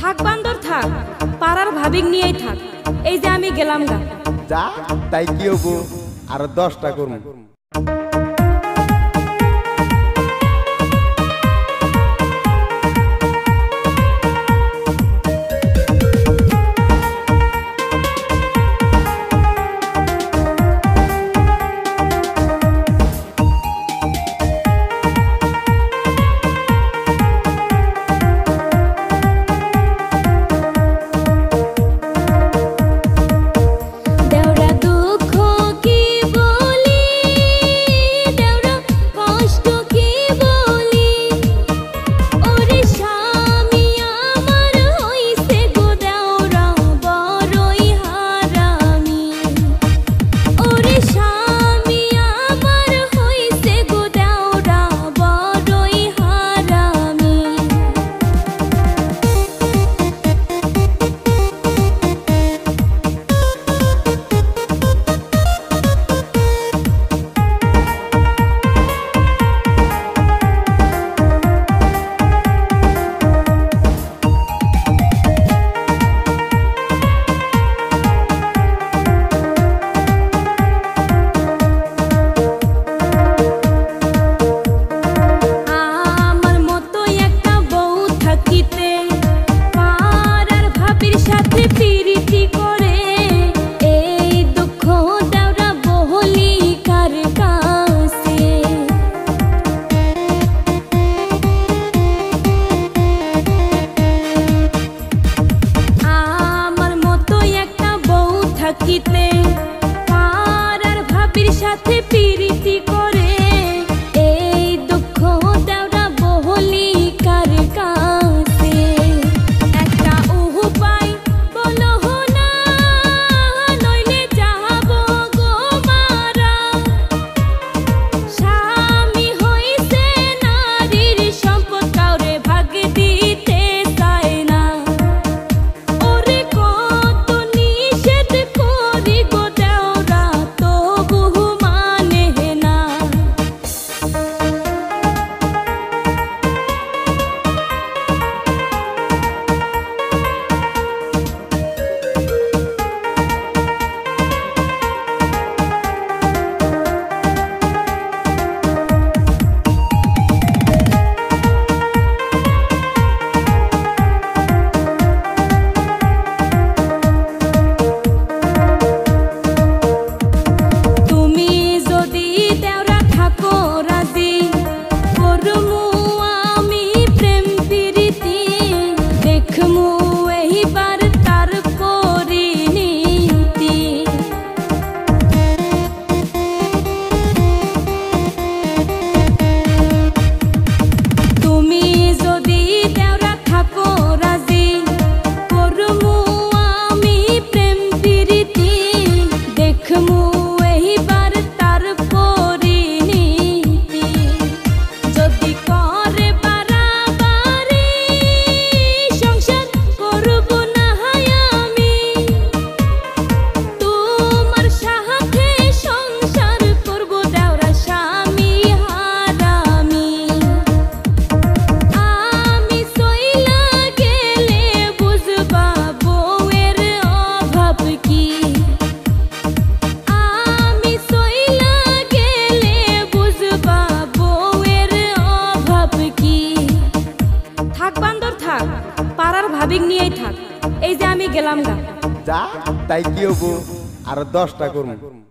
থাক বান্দর থাক, পাড়ার ভাবিক নিয়েই থাক। এই যে আমি গেলাম গা। যা তাই কি হবো, আর 10টা করবো। থাকিতে পাড়ার ভাবির সাথে পিরিতি করে, এই দুঃখ দেওরা বহলি কার কাছে। একটা উপায় বলো না, নইলে যাব গো মারা। স্বামী হইছে নারীর সম্পদ, কাউরে ভাগ দিতে চায় না। ওরে কত নিষেধ করি গো দেওরা, তবু মানে না। তুমি যদি দেওরা থাকো রাজি, করমু আমি প্রেম প্রীতি। দেখমু এইবার তার পরিণীতি। তুমি যদি দেওরা থাকো রাজি, করমু আমি প্রেম প্রীতি। দেখমু এইবার তার পরিণীতি। যদি করে বাড়াবাড়ি, সংসার করব না আমি। তোমার সাথে সংসার করব দেওরা, স্বামী হারামি। আমি সইলা গেলে বুঝবা বউয়ের অভাব কি। আমি সইলা গেলে বুঝবা বউয়ের অভাব কি। থাক বান্দর থাক, পাড়ার ভাবিক নিয়েই থাক। এই যে আমি গেলাম গা। যা তাই কি হবো, আর 10টা করবো।